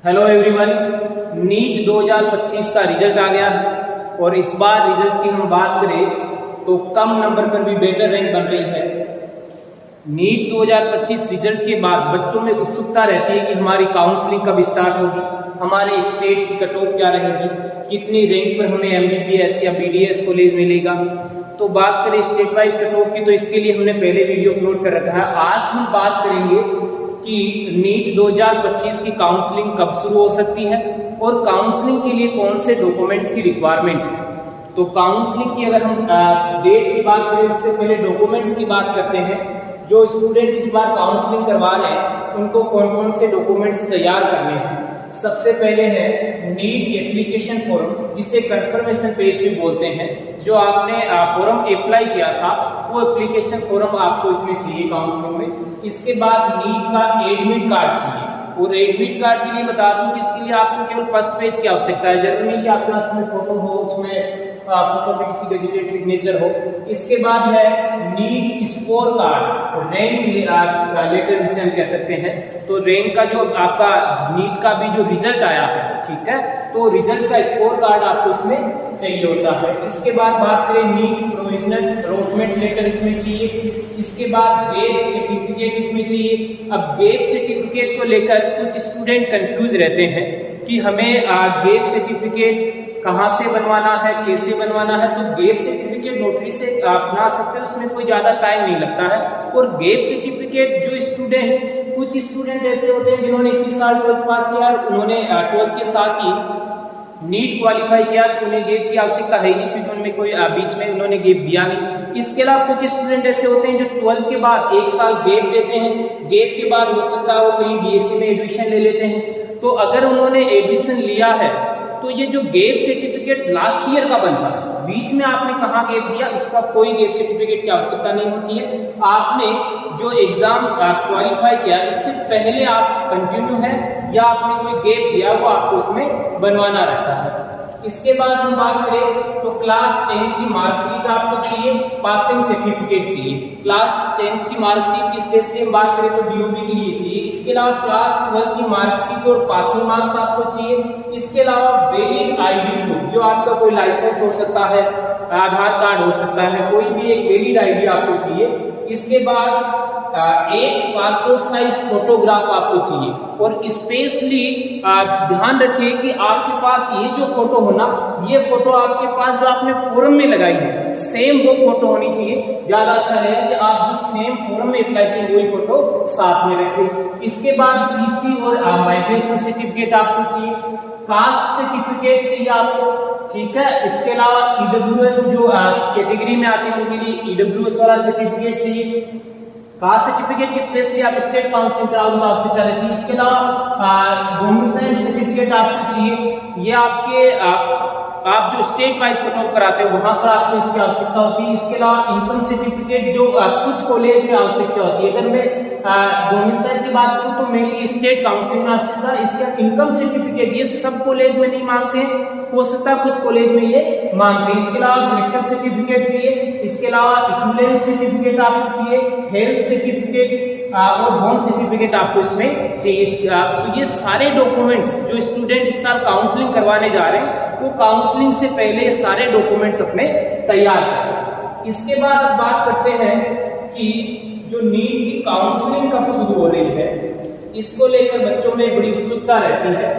Hello everyone, NEET 2025 का result आ गया है और इस बार रिजल्ट की हम बात करें तो कम नंबर पर भी बेटर रैंक बन रही है। नीट 2025 रिजल्ट के बाद बच्चों में उत्सुकता रहती है कि हमारी काउंसलिंग कब स्टार्ट होगी, हमारे स्टेट की कट ऑफ क्या रहेगी, कितनी रैंक पर हमें MBBS या BDS कॉलेज मिलेगा। तो बात करें स्टेट वाइज कट ऑफ की, तो इसके लिए हमने पहले वीडियो अपलोड कर रखा है। आज हम बात करेंगे कि नीट 2025 की काउंसलिंग कब शुरू हो सकती है और काउंसलिंग के लिए कौन से डॉक्यूमेंट्स की रिक्वायरमेंट है। तो काउंसलिंग की अगर हम डेट की बात करें, उससे पहले डॉक्यूमेंट्स की बात करते हैं। जो स्टूडेंट इस बार काउंसलिंग करवा रहे हैं उनको कौन कौन से डॉक्यूमेंट्स तैयार करने हैं। सबसे पहले है नीट एप्लीकेशन फॉर्म, जिसे कंफर्मेशन पेज भी बोलते हैं। जो आपने फॉर्म अप्लाई किया था वो एप्लीकेशन फॉर्म आपको इसमें चाहिए काउंसलिंग में। इसके बाद नीट का एडमिट कार्ड चाहिए, और एडमिट कार्ड के लिए बता दूं कि इसके लिए आपको केवल फर्स्ट पेज की आवश्यकता है। जरूरी नहीं कि आपके पास उसमें फोटो हो, उसमें फोटो पे किसी गजेटेड सिग्नेचर हो। इसके बाद है NEET score card, rank letter जिसे हम कह सकते हैं। तो रैंक का जो आपका नीट का भी जो रिजल्ट आया है, ठीक है, तो रिजल्ट का स्कोर कार्ड आपको इसमें चाहिए होता है। इसके बाद बात करें नीट प्रोविजनल अलॉटमेंट लेटर इसमें चाहिए। इसके बाद गैप सर्टिफिकेट इसमें चाहिए। अब गैप सर्टिफिकेट को लेकर कुछ स्टूडेंट कंफ्यूज रहते हैं कि हमें गैप सर्टिफिकेट कहाँ से बनवाना है, कैसे बनवाना है। तो गैप सर्टिफिकेट नोटरी से आप बना सकते हैं, उसमें कोई ज्यादा टाइम नहीं लगता है। और गैप सर्टिफिकेट जो स्टूडेंट, कुछ स्टूडेंट ऐसे होते हैं जिन्होंने इसी साल 12th पास किया, उन्होंने 12th के साथ ही नीट क्वालिफाई किया, तो उन्हें गेप की आवश्यकता है नहीं, क्योंकि उनमें कोई बीच में उन्होंने गेप दिया नहीं। इसके अलावा कुछ स्टूडेंट ऐसे होते हैं जो 12th के बाद एक साल गेप देते हैं, गेप के बाद हो सकता है वो कहीं BSc में एडमिशन ले लेते हैं। तो अगर उन्होंने एडमिशन लिया है तो ये जो गेप सर्टिफिकेट लास्ट ईयर का बनता है, बीच में आपने कहाँ गेप दिया, उसका कोई गेप सर्टिफिकेट की आवश्यकता नहीं होती है। आपने जो एग्जाम क्वालिफाई किया इससे पहले आप कंटिन्यू है या आपने कोई गेप दिया, वो आपको उसमें बनवाना रहता है। इसके बाद हम बात करें तो क्लास 10 की मार्कशीट आपको चाहिए, पासिंग सर्टिफिकेट चाहिए। क्लास 10 की मार्कशीट की स्पेशली हम बात करें तो DOB के लिए चाहिए। इसके अलावा क्लास 12 की मार्कशीट और पासिंग मार्क्स आपको चाहिए। इसके अलावा वैलिड ID प्रूफ, जो आपका कोई लाइसेंस हो सकता है, आधार कार्ड हो सकता है, कोई भी एक वैलिड ID आपको चाहिए। इसके बाद एक पासपोर्ट साइज फोटोग्राफ आपको चाहिए। और स्पेशली ध्यान रखिए कि आपके पास ये जो फोटो हो ना, ये फोटो आपके पास जो आपने फॉर्म में लगाई है सेम वो फोटो होनी चाहिए। ज्यादा अच्छा रहेगा कि आप जो सेम फॉर्म में अप्लाई किए वही फोटो साथ में रखें। इसके बाद PC और माइग्रेशन सर्टिफिकेट आपको चाहिए। कास्ट सर्टिफिकेट चाहिए आपको, ठीक है। इसके अलावा EWS जो कैटेगरी में आते हैं उनके लिए EWS वाला सर्टिफिकेट चाहिए। कास्ट सर्टिफिकेट की स्पेशली आप स्टेट काउंसलिंग कराओगे तो आवश्यकता रहती है। इसके अलावा डोमिसाइल सर्टिफिकेट आपको चाहिए। ये आपके आप जो स्टेट वाइज कट ऑफ कराते हो वहां पर आपको इसकी आवश्यकता होती है। इसके अलावा इनकम सर्टिफिकेट जो कुछ कॉलेज में आवश्यकता होती है। अगर मैं डोमिसाइल की बात करूं तो मेनली स्टेट काउंसलिंग में आवश्यकता है। इसके इनकम सर्टिफिकेट ये सब कॉलेज में नहीं मांगते हैं, हो सकता है कुछ कॉलेज में ये मांगते हैं। इसके अलावा करेक्टर सर्टिफिकेट चाहिए। इसके अलावा इक्विवेलेंस सर्टिफिकेट आपको चाहिए, हेल्थ सर्टिफिकेट और बॉन्ड सर्टिफिकेट आपको इसमें चाहिए। तो ये सारे डॉक्यूमेंट्स जो स्टूडेंट इस साल काउंसलिंग करवाने जा रहे हैं वो काउंसलिंग से पहले ये सारे डॉक्यूमेंट्स अपने तैयार करें। इसके बाद अब बात करते हैं कि जो नीट की काउंसलिंग कब शुरू हो रही है, इसको लेकर बच्चों में बड़ी उत्सुकता रहती है।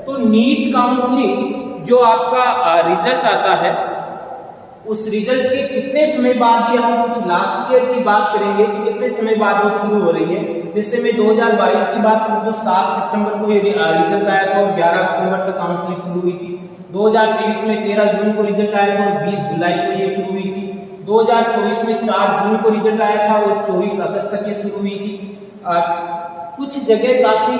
तो नीट काउंसलिंग जो आपका रिजल्ट आता है, उस रिजल्ट के कितने समय बाद, ये हम कुछ लास्ट ईयर की बात करेंगे कि कितने समय बाद वो शुरू हो रही है। जैसे मैं 2022 की बात करूँ तो 7 सितंबर को ये रिजल्ट आया था और 11 अक्टूबर तक काउंसलिंग शुरू हुई थी। 2023 में 13 जून को रिजल्ट आया था और 20 जुलाई को ये शुरू हुई थी। 2024 में 4 जून को रिजल्ट आया था और 24 अगस्त तक ये शुरू हुई थी। कुछ जगह काफी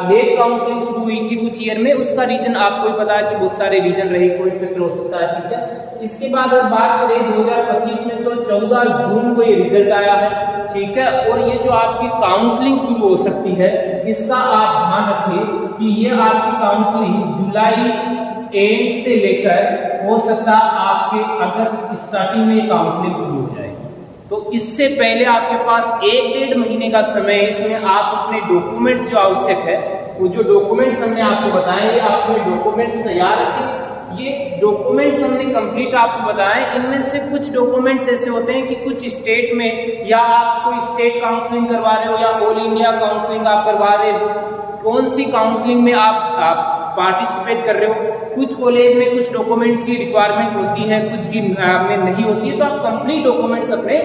लेट काउंसलिंग शुरू हुई थी कुछ ईयर में, उसका रीजन आपको ही पता है कि बहुत सारे रीजन रहे, कोई फैक्टर हो सकता है, ठीक है। इसके बाद अगर बात करें 2025 में तो 14 जून को ये रिजल्ट आया है, ठीक है। और ये जो आपकी काउंसलिंग शुरू हो सकती है, इसका आप ध्यान रखिए कि ये आपकी काउंसलिंग जुलाई एंड से लेकर हो सकता आपके अगस्त स्टार्टिंग में काउंसलिंग शुरू हो जाएगी। तो इससे पहले आपके पास 1-1.5 महीने का समय है। इसमें आप अपने डॉक्यूमेंट्स जो आवश्यक है वो जो डॉक्यूमेंट्स हमने आपको बताए, आपको डॉक्यूमेंट्स तैयार रखें। ये डॉक्यूमेंट्स हमने कंप्लीट आपको बताए। इनमें से कुछ डॉक्यूमेंट्स ऐसे होते हैं कि कुछ स्टेट में, या आप कोई स्टेट काउंसलिंग करवा रहे हो या ऑल इंडिया काउंसलिंग आप करवा रहे हो, कौन सी काउंसलिंग में आप पार्टिसिपेट कर रहे हो, कुछ कॉलेज में कुछ डॉक्यूमेंट्स की रिक्वायरमेंट होती है, कुछ की में नहीं होती है, तो आप कंप्लीट डॉक्यूमेंट्स अपने